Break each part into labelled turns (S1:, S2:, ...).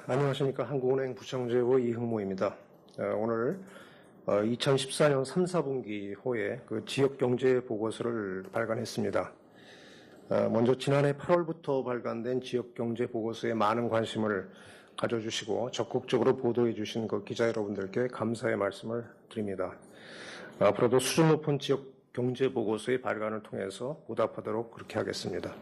S1: 안녕하십니까. 한국은행 부총재부 이흥모입니다. 오늘 2014년 3, 4분기 호의 그 지역경제 보고서를 발간했습니다. 먼저 지난해 8월부터 발간된 지역경제 보고서에 많은 관심을 가져주시고 적극적으로 보도해 주신 그 기자 여러분들께 감사의 말씀을 드립니다. 앞으로도 수준 높은 지역경제 보고서의 발간을 통해서 보답하도록 그렇게 하겠습니다.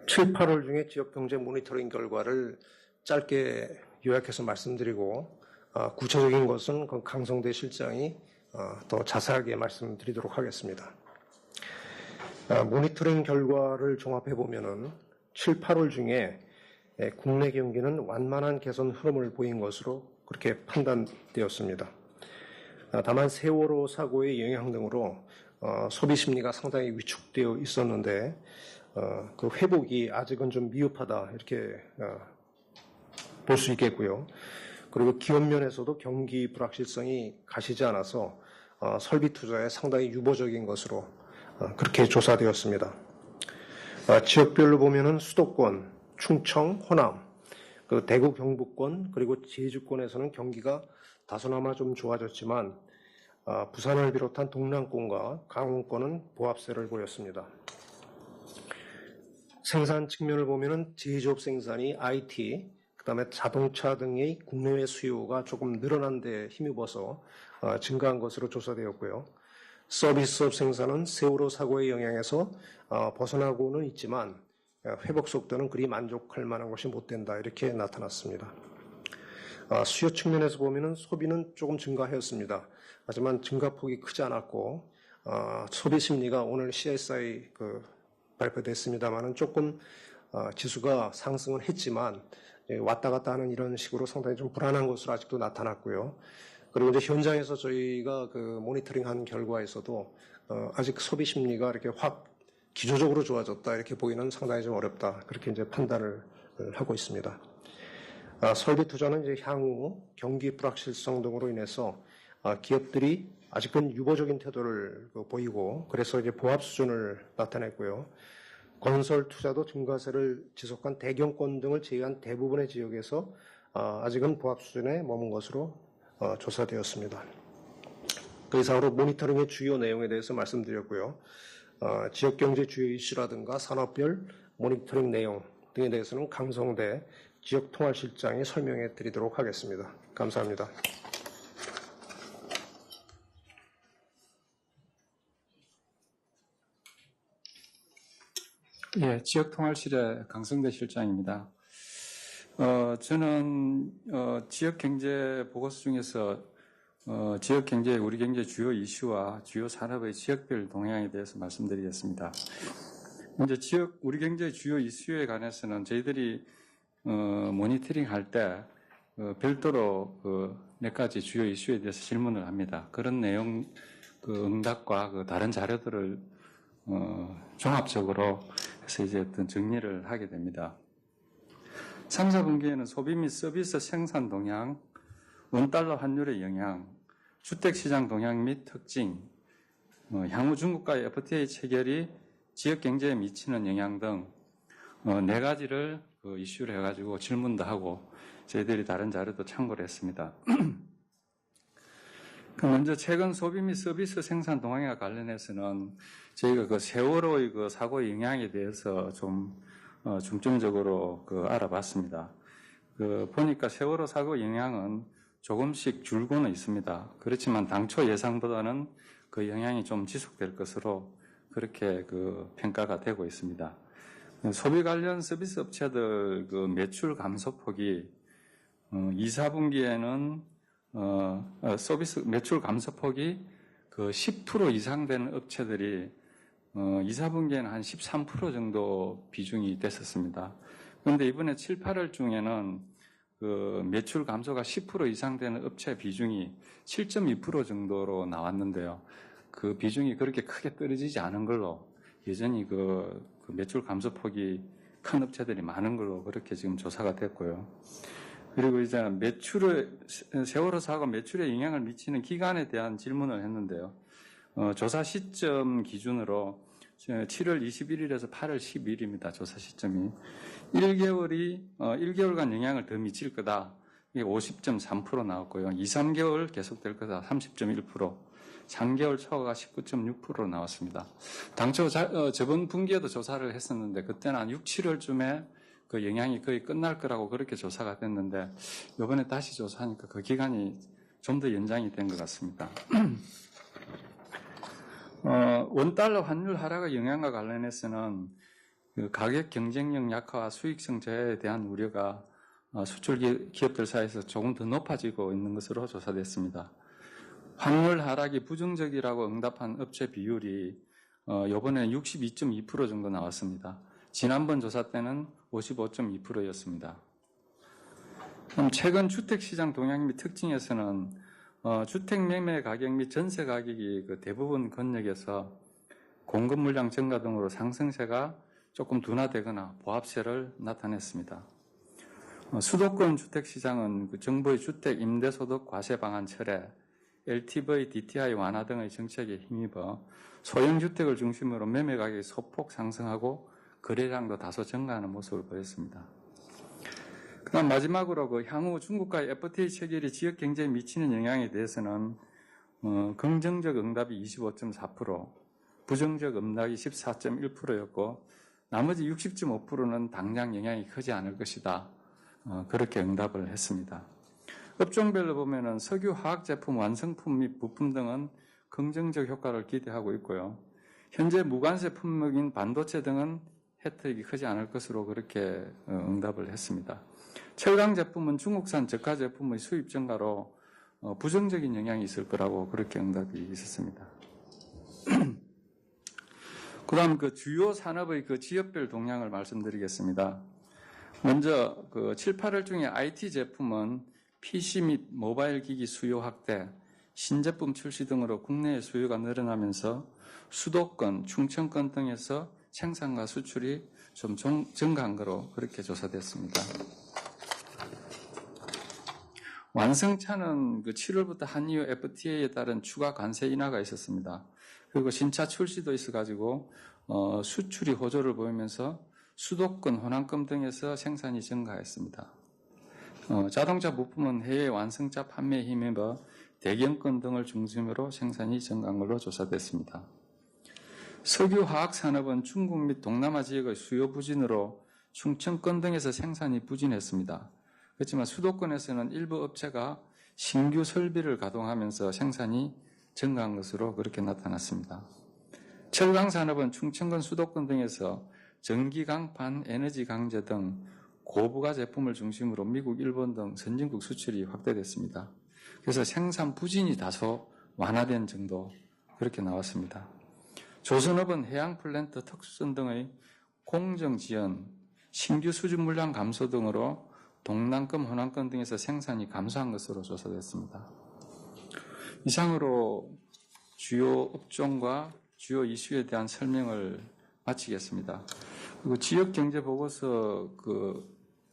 S1: 7, 8월 중에 지역경제 모니터링 결과를 짧게 요약해서 말씀드리고 구체적인 것은 그 강성대 실장이 더 자세하게 말씀드리도록 하겠습니다. 모니터링 결과를 종합해 보면은 7, 8월 중에 국내 경기는 완만한 개선 흐름을 보인 것으로 그렇게 판단되었습니다. 다만 세월호 사고의 영향 등으로 소비 심리가 상당히 위축되어 있었는데 그 회복이 아직은 좀 미흡하다 이렇게 볼 수 있겠고요. 그리고 기업 면에서도 경기 불확실성이 가시지 않아서 설비 투자에 상당히 유보적인 것으로 그렇게 조사되었습니다. 지역별로 보면은 수도권, 충청, 호남, 그 대구 경북권 그리고 제주권에서는 경기가 다소나마 좀 좋아졌지만 부산을 비롯한 동남권과 강원권은 보합세를 보였습니다. 생산 측면을 보면은 제조업 생산이 IT, 그다음에 자동차 등의 국내외 수요가 조금 늘어난 데 힘입어서 증가한 것으로 조사되었고요. 서비스업 생산은 세월호 사고의 영향에서 벗어나고는 있지만 회복 속도는 그리 만족할 만한 것이 못 된다 이렇게 나타났습니다. 수요 측면에서 보면은 소비는 조금 증가하였습니다. 하지만 증가폭이 크지 않았고 소비 심리가 오늘 CSI 발표됐습니다만은 조금 지수가 상승은 했지만 왔다 갔다 하는 이런 식으로 상당히 좀 불안한 것으로 아직도 나타났고요. 그리고 이제 현장에서 저희가 그 모니터링한 결과에서도 아직 소비 심리가 이렇게 확 기조적으로 좋아졌다 이렇게 보기는 상당히 좀 어렵다 그렇게 이제 판단을 하고 있습니다. 설비 투자는 이제 향후 경기 불확실성 등으로 인해서 기업들이 아직은 유보적인 태도를 보이고 그래서 이제 보합 수준을 나타냈고요. 건설 투자도 증가세를 지속한 대경권 등을 제외한 대부분의 지역에서 아직은 보합 수준에 머문 것으로 조사되었습니다. 그 이상으로 모니터링의 주요 내용에 대해서 말씀드렸고요. 지역경제 주요 이슈라든가 산업별 모니터링 내용 등에 대해서는 강성대 지역통화실장이 설명해 드리도록 하겠습니다. 감사합니다.
S2: 예, 지역통화실의 강성대 실장입니다. 저는 지역경제 보고서 중에서 지역경제, 우리 경제 주요 이슈와 주요 산업의 지역별 동향에 대해서 말씀드리겠습니다. 먼저 우리 경제 주요 이슈에 관해서는 저희들이 모니터링 할 때 별도로 몇 가지 주요 이슈에 대해서 질문을 합니다. 그런 내용 응답과 다른 자료들을 종합적으로 해서 이제 어떤 정리를 하게 됩니다. 3, 4분기에는 소비 및 서비스 생산 동향, 원달러 환율의 영향, 주택시장 동향 및 특징, 향후 중국과의 FTA 체결이 지역 경제에 미치는 영향 등 4가지를 이슈를 해가지고 질문도 하고 저희들이 다른 자료도 참고를 했습니다. 먼저 최근 소비 및 서비스 생산 동향과 관련해서는 저희가 세월호의 사고의 영향에 대해서 좀 중점적으로 알아봤습니다. 보니까 세월호 사고 영향은 조금씩 줄고는 있습니다. 그렇지만 당초 예상보다는 그 영향이 좀 지속될 것으로 그렇게 평가가 되고 있습니다. 소비 관련 서비스 업체들 매출 감소폭이 2, 4분기에는 서비스 매출 감소폭이 10% 이상 되는 업체들이 2, 4분기에는 한 13% 정도 비중이 됐었습니다. 그런데 이번에 7, 8월 중에는 매출 감소가 10% 이상 되는 업체 비중이 7.2% 정도로 나왔는데요. 그 비중이 그렇게 크게 떨어지지 않은 걸로 여전히 매출 감소폭이 큰 업체들이 많은 걸로 그렇게 지금 조사가 됐고요. 그리고 이제 세월호 사고 매출에 영향을 미치는 기간에 대한 질문을 했는데요. 조사 시점 기준으로 7월 21일에서 8월 10일입니다. 조사 시점이. 1개월간 영향을 더 미칠 거다. 이게 50.3% 나왔고요. 2, 3개월 계속될 거다. 30.1%. 3개월 초가 19.6% 나왔습니다. 당초 저번 분기에도 조사를 했었는데 그때는 한 6, 7월쯤에 그 영향이 거의 끝날 거라고 그렇게 조사가 됐는데 이번에 다시 조사하니까 그 기간이 좀 더 연장이 된 것 같습니다. 원달러 환율 하락의 영향과 관련해서는 그 가격 경쟁력 약화와 수익성 저하에 대한 우려가 수출 기업들 사이에서 조금 더 높아지고 있는 것으로 조사됐습니다. 환율 하락이 부정적이라고 응답한 업체 비율이 이번에 62.2% 정도 나왔습니다. 지난번 조사 때는 55.2%였습니다. 그럼 최근 주택시장 동향 및 특징에서는 주택 매매 가격 및 전세 가격이 그 대부분 권역에서 공급 물량 증가 등으로 상승세가 조금 둔화되거나 보합세를 나타냈습니다. 수도권 주택시장은 그 정부의 주택 임대소득 과세 방안 철회, LTV, DTI 완화 등의 정책에 힘입어 소형주택을 중심으로 매매 가격이 소폭 상승하고 거래량도 다소 증가하는 모습을 보였습니다. 그다음 마지막으로 그 향후 중국과의 FTA 체결이 지역 경제에 미치는 영향에 대해서는 긍정적 응답이 25.4%, 부정적 응답이 14.1%였고 나머지 60.5%는 당장 영향이 크지 않을 것이다. 그렇게 응답을 했습니다. 업종별로 보면은 석유 화학 제품 완성품 및 부품 등은 긍정적 효과를 기대하고 있고요. 현재 무관세 품목인 반도체 등은 혜택이 크지 않을 것으로 그렇게 응답을 했습니다. 철강 제품은 중국산 저가 제품의 수입 증가로 부정적인 영향이 있을 거라고 그렇게 응답이 있었습니다. 그다음 그 주요 산업의 그 지역별 동향을 말씀드리겠습니다. 먼저 그 7, 8월 중에 IT 제품은 PC 및 모바일 기기 수요 확대, 신제품 출시 등으로 국내의 수요가 늘어나면서 수도권, 충청권 등에서 생산과 수출이 좀 증가한 거로 그렇게 조사됐습니다. 완성차는 그 7월부터 한EU FTA에 따른 추가 관세 인하가 있었습니다. 그리고 신차 출시도 있어가지고 수출이 호조를 보이면서 수도권, 호남권 등에서 생산이 증가했습니다. 자동차 부품은 해외 완성차 판매에 힘입어 대경권 등을 중심으로 생산이 증가한 걸로 조사됐습니다. 석유 화학 산업은 중국 및 동남아 지역의 수요 부진으로 충청권 등에서 생산이 부진했습니다. 그렇지만 수도권에서는 일부 업체가 신규 설비를 가동하면서 생산이 증가한 것으로 그렇게 나타났습니다. 철강 산업은 충청권 수도권 등에서 전기 강판, 에너지 강제 등 고부가 제품을 중심으로 미국, 일본 등 선진국 수출이 확대됐습니다. 그래서 생산 부진이 다소 완화된 정도 그렇게 나왔습니다. 조선업은 해양 플랜트, 특수선 등의 공정 지연, 신규 수준 물량 감소 등으로 동남권, 호남권 등에서 생산이 감소한 것으로 조사됐습니다. 이상으로 주요 업종과 주요 이슈에 대한 설명을 마치겠습니다. 그리고 지역경제보고서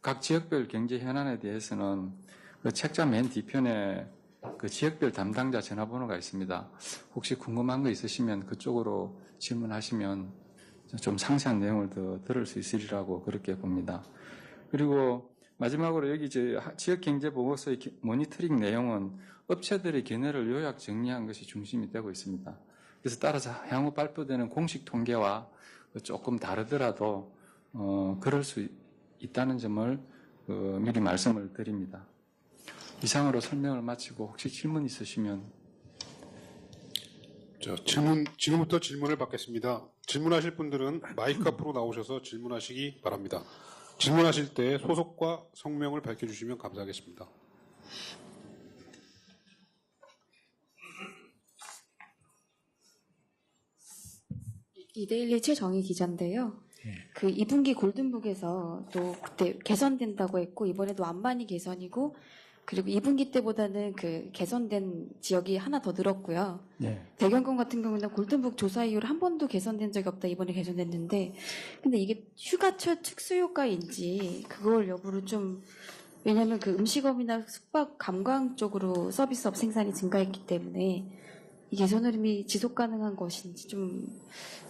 S2: 각 지역별 경제 현안에 대해서는 그 책자 맨 뒤편에 그 지역별 담당자 전화번호가 있습니다. 혹시 궁금한 거 있으시면 그쪽으로 질문하시면 좀 상세한 내용을 더 들을 수 있으리라고 그렇게 봅니다. 그리고 마지막으로 여기 지역경제보고서의 모니터링 내용은 업체들의 견해를 요약 정리한 것이 중심이 되고 있습니다. 그래서 따라서 향후 발표되는 공식 통계와 조금 다르더라도 그럴 수 있다는 점을 미리 말씀을 드립니다. 이상으로 설명을 마치고 혹시 질문 있으시면.
S3: 자, 지금부터 질문을 받겠습니다. 질문하실 분들은 마이크 앞으로 나오셔서 질문하시기 바랍니다. 질문하실 때 소속과 성명을 밝혀주시면 감사하겠습니다.
S4: 이데일리 최정희 기자인데요. 그 2분기 골든북에서 또 그때 개선된다고 했고 이번에도 완반이 개선이고 그리고 2분기 때보다는 그 개선된 지역이 하나 더 늘었고요.
S2: 네.
S4: 대경권 같은 경우는 골든북 조사 이후로 한 번도 개선된 적이 없다. 이번에 개선됐는데 근데 이게 휴가철 특수효과인지 그걸 여부를 좀 왜냐하면 그 음식업이나 숙박 관광 쪽으로 서비스업 생산이 증가했기 때문에 이 개선 흐름이 지속 가능한 것인지 좀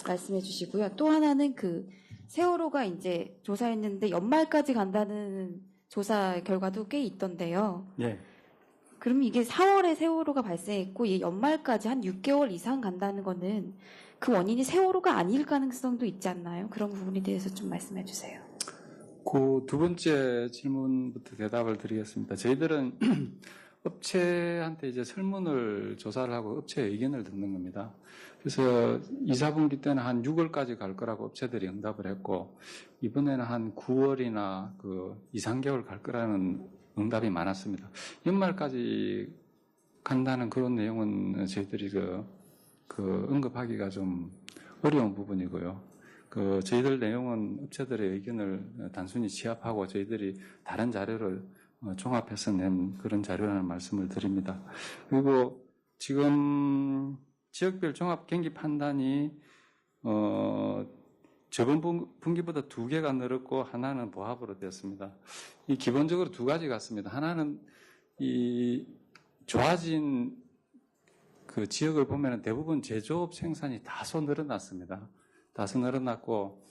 S4: 말씀해 주시고요. 또 하나는 그 세월호가 이제 조사했는데 연말까지 간다는 조사 결과도 꽤 있던데요.
S2: 예.
S4: 그럼 이게 4월에 세월호가 발생했고 이 연말까지 한 6개월 이상 간다는 거는 그 원인이 세월호가 아닐 가능성도 있지 않나요? 그런 부분에 대해서 좀 말씀해 주세요.
S2: 그 두 번째 질문부터 대답을 드리겠습니다. 저희들은 업체한테 이제 설문을 조사를 하고 업체 의견을 듣는 겁니다. 그래서 2, 4분기 때는 한 6월까지 갈 거라고 업체들이 응답을 했고, 이번에는 한 9월이나 그 2, 3개월 갈 거라는 응답이 많았습니다. 연말까지 간다는 그런 내용은 저희들이 그 언급하기가 좀 어려운 부분이고요. 그 저희들 내용은 업체들의 의견을 단순히 취합하고 저희들이 다른 자료를 종합해서 낸 그런 자료라는 말씀을 드립니다. 그리고 지금 지역별 종합 경기 판단이 저번 분기보다 2개가 늘었고 하나는 보합으로 됐습니다. 이 기본적으로 두 가지 같습니다. 하나는 이 좋아진 그 지역을 보면 대부분 제조업 생산이 다소 늘어났습니다. 다소 늘어났고,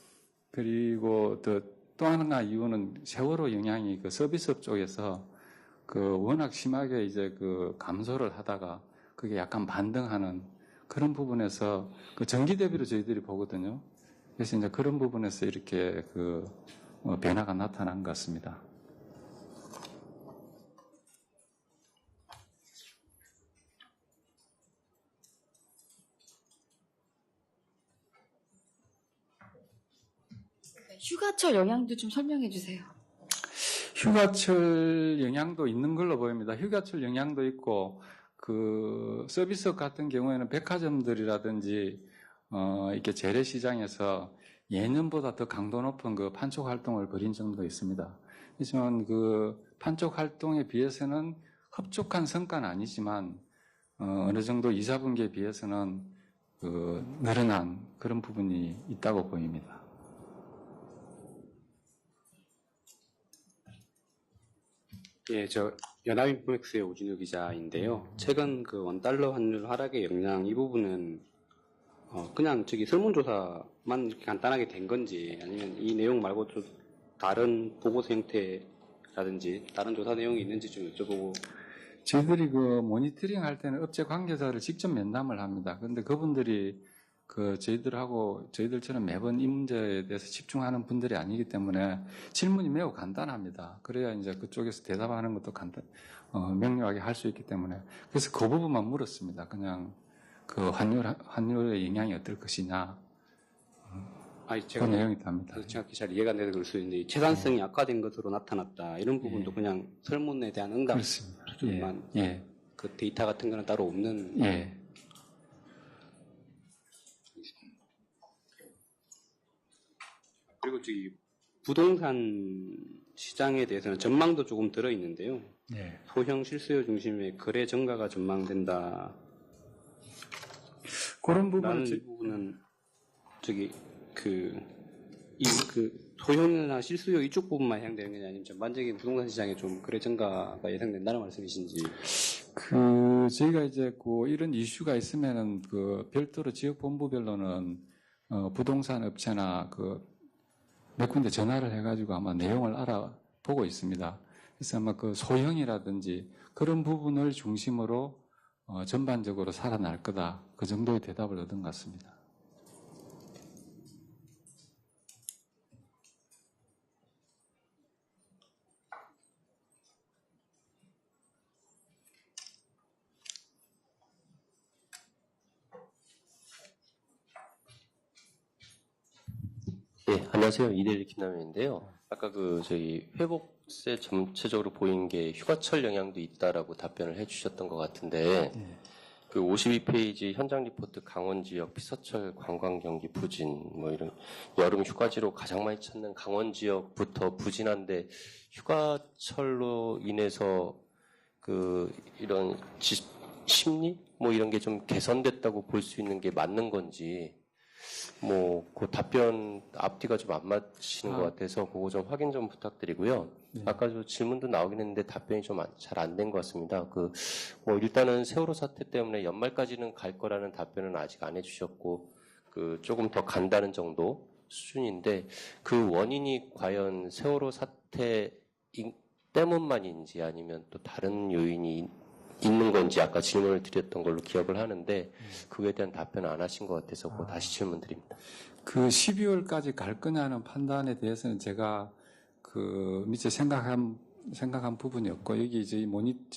S2: 그리고 또 하나 이유는 세월호 영향이 그 서비스업 쪽에서 그 워낙 심하게 이제 그 감소를 하다가 그게 약간 반등하는 그런 부분에서 그 전기 대비로 저희들이 보거든요. 그래서 이제 그런 부분에서 이렇게 그 변화가 나타난 것 같습니다.
S4: 휴가철 영향도 좀 설명해 주세요.
S2: 휴가철 영향도 있는 걸로 보입니다. 휴가철 영향도 있고, 그 서비스업 같은 경우에는 백화점들이라든지 이렇게 재래시장에서 예년보다 더 강도 높은 그 판촉 활동을 벌인 점도 있습니다. 하지만 그 판촉 활동에 비해서는 흡족한 성과는 아니지만 어느 정도 2, 4분기에 비해서는 그 늘어난 그런 부분이 있다고 보입니다.
S5: 예, 저 연합인포맥스의 오진우 기자인데요. 최근 그 원달러 환율 하락의 영향 이 부분은 그냥 저기 설문조사만 이렇게 간단하게 된 건지 아니면 이 내용 말고 또 다른 보고서 형태라든지 다른 조사 내용이 있는지 좀 여쭤보고.
S2: 저희들이 그 모니터링 할 때는 업체 관계자를 직접 면담을 합니다. 그런데 그분들이 그 저희들처럼 매번 이 문제에 대해서 집중하는 분들이 아니기 때문에 질문이 매우 간단합니다. 그래야 이제 그쪽에서 대답하는 것도 명료하게 할 수 있기 때문에. 그래서 그 부분만 물었습니다. 그냥 그 환율의 영향이 어떨 것이냐.
S5: 아니,
S2: 그
S5: 제가
S2: 내용이 답니다.
S5: 정확히 잘 이해가 안 돼서 그럴 수 있는데 채산성이 악화된 것으로 나타났다. 이런 부분도 그냥 설문에 대한 응답
S2: 그렇습니다.
S5: 수준만
S2: 예.
S5: 그 데이터 같은 거는 따로 없는.
S2: 예.
S5: 그리고 저기 부동산 시장에 대해서는 전망도 조금 들어 있는데요.
S2: 예.
S5: 소형 실수요 중심의 거래 증가가 전망된다.
S2: 그런
S5: 라는 이 부분은 저기 그 소형이나 실수요 이쪽 부분만 해당되는 게 아니면 전반적인 부동산 시장에 좀 거래 증가가 예상된다는 말씀이신지.
S2: 저희가 이제 이런 이슈가 있으면은 별도로 지역 본부별로는 부동산 업체나 몇 군데 전화를 해가지고 아마 내용을 알아보고 있습니다. 그래서 아마 소형이라든지 그런 부분을 중심으로 전반적으로 살아날 거다. 그 정도의 대답을 얻은 것 같습니다.
S6: 네, 안녕하세요. 이대일 김남현인데요. 아까 저희 회복세 전체적으로 보인 게 휴가철 영향도 있다라고 답변을 해주셨던 것 같은데, 52페이지 현장 리포트 강원 지역 피서철 관광 경기 부진, 이런 여름 휴가지로 가장 많이 찾는 강원 지역부터 부진한데, 휴가철로 인해서 이런 심리? 이런 게 좀 개선됐다고 볼 수 있는 게 맞는 건지, 그 답변 앞뒤가 좀 안 맞으시는 것 같아서 그거 좀 확인 좀 부탁드리고요. 아까 저 질문도 나오긴 했는데 답변이 좀 잘 안 된 것 같습니다. 일단은 세월호 사태 때문에 연말까지는 갈 거라는 답변은 아직 안 해주셨고, 조금 더 간다는 정도 수준인데, 그 원인이 과연 세월호 사태 때문만인지 아니면 또 다른 요인이 있는 건지 아까 질문을 드렸던 걸로 기억을 하는데, 그거에 대한 답변을 안 하신 것 같아서 다시 질문 드립니다.
S2: 그 12월까지 갈 거냐는 판단에 대해서는 제가 밑에 생각한 부분이었고, 여기 이제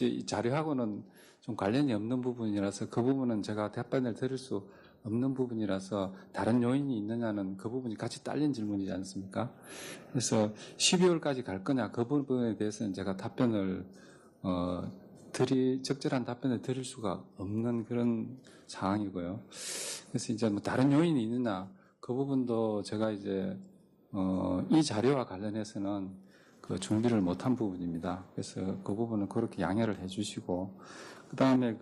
S2: 이 자료하고는 좀 관련이 없는 부분이라서 그 부분은 제가 답변을 드릴 수 없는 부분이라서 다른 요인이 있느냐는 그 부분이 같이 딸린 질문이지 않습니까? 그래서 12월까지 갈 거냐 그 부분에 대해서는 제가 적절한 답변을 드릴 수가 없는 그런 상황이고요. 그래서 이제 다른 요인이 있느냐 그 부분도 제가 이제 이 자료와 관련해서는 준비를 못한 부분입니다. 그래서 그 부분은 그렇게 양해를 해주시고, 그 다음에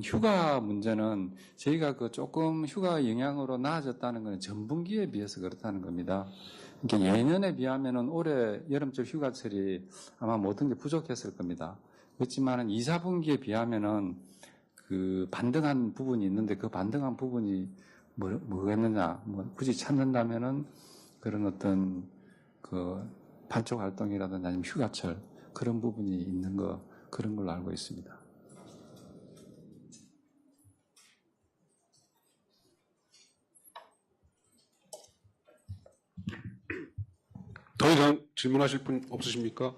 S2: 휴가 문제는 저희가 조금 휴가 영향으로 나아졌다는 것은 전분기에 비해서 그렇다는 겁니다. 그러니까 예년에 비하면은 올해 여름철 휴가철이 아마 모든 게 부족했을 겁니다. 그렇지만은 2, 4분기에 비하면은 반등한 부분이 있는데 그 반등한 부분이 뭐겠느냐, 굳이 찾는다면은 그런 어떤 반쪽 활동이라든지 아니면 휴가철 그런 부분이 있는 그런 걸로 알고 있습니다.
S3: 더 이상 질문하실 분 없으십니까?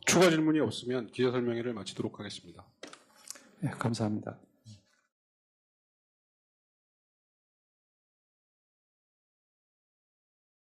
S3: 추가 질문이 없으면 기자설명회를 마치도록 하겠습니다.
S2: 네, 감사합니다.